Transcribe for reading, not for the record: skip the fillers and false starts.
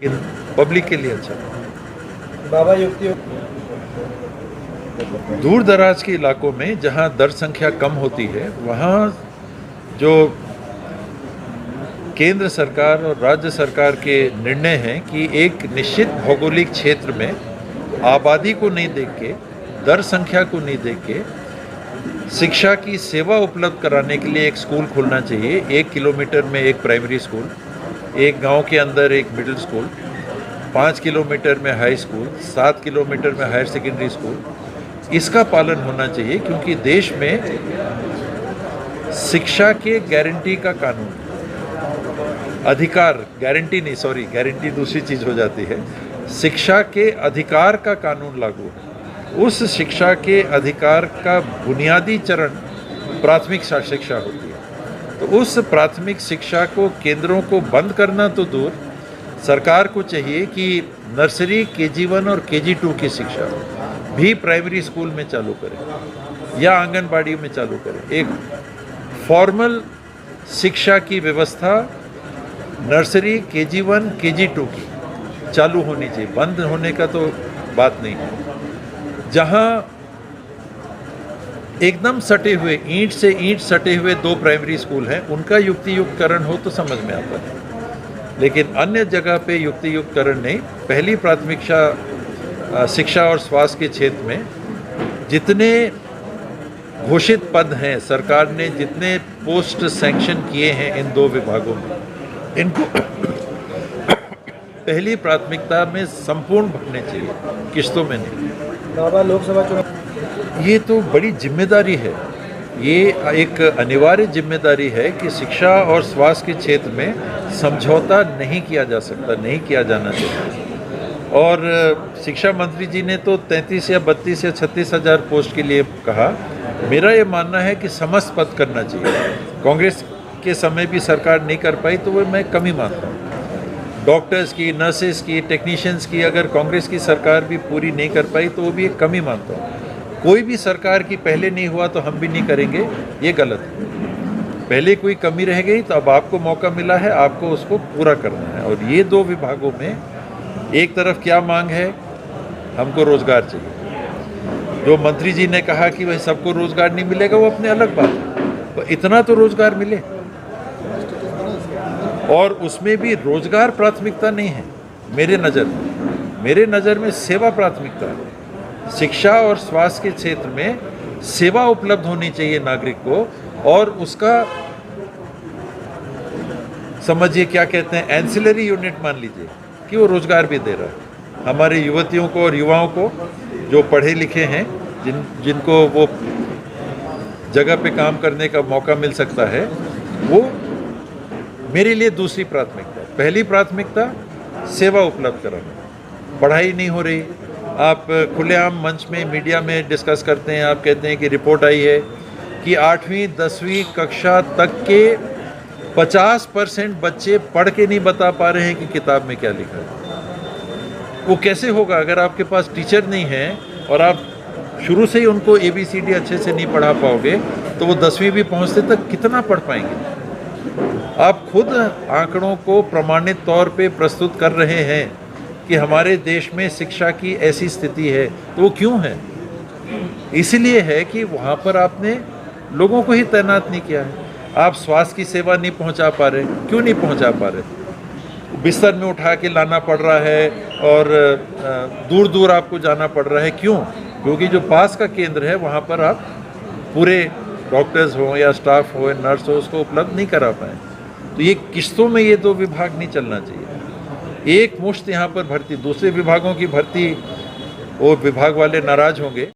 लेकिन पब्लिक के लिए अच्छा। बाबा युक्ति दूर दराज के इलाकों में जहां दर संख्या कम होती है वहां जो केंद्र सरकार और राज्य सरकार के निर्णय हैं कि एक निश्चित भौगोलिक क्षेत्र में आबादी को नहीं देख के, दर संख्या को नहीं देख के शिक्षा की सेवा उपलब्ध कराने के लिए एक स्कूल खोलना चाहिए। 1 किलोमीटर में एक प्राइमरी स्कूल, एक गांव के अंदर एक मिडिल स्कूल, 5 किलोमीटर में हाई स्कूल, 7 किलोमीटर में हायर सेकेंडरी स्कूल, इसका पालन होना चाहिए। क्योंकि देश में शिक्षा के गारंटी का कानून, अधिकार, गारंटी नहीं, सॉरी, गारंटी दूसरी चीज़ हो जाती है, शिक्षा के अधिकार का कानून लागू है। उस शिक्षा के अधिकार का बुनियादी चरण प्राथमिक शिक्षा होती है। तो उस प्राथमिक शिक्षा को, केंद्रों को बंद करना तो दूर, सरकार को चाहिए कि नर्सरी, KG1 और KG2 की शिक्षा भी प्राइमरी स्कूल में चालू करें या आंगनबाड़ी में चालू करें। एक फॉर्मल शिक्षा की व्यवस्था नर्सरी, KG1, KG2 की चालू होनी चाहिए। बंद होने का तो बात नहीं है। जहाँ एकदम सटे हुए, ईंट से ईंट सटे हुए 2 प्राइमरी स्कूल हैं, उनका युक्तियुक्तकरण हो तो समझ में आता है, लेकिन अन्य जगह पे युक्तियुक्तकरण नहीं। पहली प्राथमिक शिक्षा और स्वास्थ्य के क्षेत्र में जितने घोषित पद हैं, सरकार ने जितने पोस्ट सैंक्शन किए हैं इन 2 विभागों में, इनको पहली प्राथमिकता में संपूर्ण भरने चाहिए, किस्तों में नहीं। बाबा लोकसभा चुनाव, ये तो बड़ी जिम्मेदारी है, ये एक अनिवार्य जिम्मेदारी है कि शिक्षा और स्वास्थ्य के क्षेत्र में समझौता नहीं किया जा सकता, नहीं किया जाना चाहिए। और शिक्षा मंत्री जी ने तो 33 या 32 या 36 हज़ार पोस्ट के लिए कहा। मेरा ये मानना है कि समस्त पद करना चाहिए। कांग्रेस के समय भी सरकार नहीं कर पाई तो वो मैं कमी मानता हूँ। डॉक्टर्स की, नर्सेस की, टेक्नीशियंस की अगर कांग्रेस की सरकार भी पूरी नहीं कर पाई तो वो भी एक कमी मानता हूँ। कोई भी सरकार की पहले नहीं हुआ तो हम भी नहीं करेंगे, ये गलत है। पहले कोई कमी रह गई तो अब आपको मौका मिला है, आपको उसको पूरा करना है। और ये 2 विभागों में एक तरफ क्या मांग है, हमको रोजगार चाहिए। जो मंत्री जी ने कहा कि भाई सबको रोजगार नहीं मिलेगा, वो अपने अलग बात है, तो इतना तो रोजगार मिले। और उसमें भी रोजगार प्राथमिकता नहीं है मेरे नज़र में सेवा प्राथमिकता है। शिक्षा और स्वास्थ्य के क्षेत्र में सेवा उपलब्ध होनी चाहिए नागरिक को, और उसका समझिए क्या कहते हैं, एंसिलरी यूनिट मान लीजिए कि वो रोजगार भी दे रहा है हमारे युवतियों को और युवाओं को जो पढ़े लिखे हैं, जिनको वो जगह पे काम करने का मौका मिल सकता है। वो मेरे लिए दूसरी प्राथमिकता है। पहली प्राथमिकता सेवा उपलब्ध कराना। पढ़ाई नहीं हो रही, आप खुलेआम मंच में, मीडिया में डिस्कस करते हैं, आप कहते हैं कि रिपोर्ट आई है कि 8वीं 10वीं कक्षा तक के 50% बच्चे पढ़ के नहीं बता पा रहे हैं कि किताब में क्या लिखा है। वो कैसे होगा अगर आपके पास टीचर नहीं है और आप शुरू से ही उनको ABCD अच्छे से नहीं पढ़ा पाओगे, तो वो 10वीं भी पहुंचते तक कितना पढ़ पाएंगे। आप खुद आंकड़ों को प्रमाणित तौर पे प्रस्तुत कर रहे हैं कि हमारे देश में शिक्षा की ऐसी स्थिति है, तो वो क्यों है? इसलिए है कि वहाँ पर आपने लोगों को ही तैनात नहीं किया है। आप स्वास्थ्य की सेवा नहीं पहुँचा पा रहे। क्यों नहीं पहुँचा पा रहे? बिस्तर में उठा के लाना पड़ रहा है और दूर दूर आपको जाना पड़ रहा है। क्यों? क्योंकि जो पास का केंद्र है वहाँ पर आप पूरे डॉक्टर्स हो या स्टाफ हो या नर्स हो, उसको उपलब्ध नहीं करा पाए। तो ये किस्तों में ये 2 विभाग नहीं चलना चाहिए। एक मुश्त यहाँ पर भर्ती, दूसरे विभागों की भर्ती, वो विभाग वाले नाराज होंगे।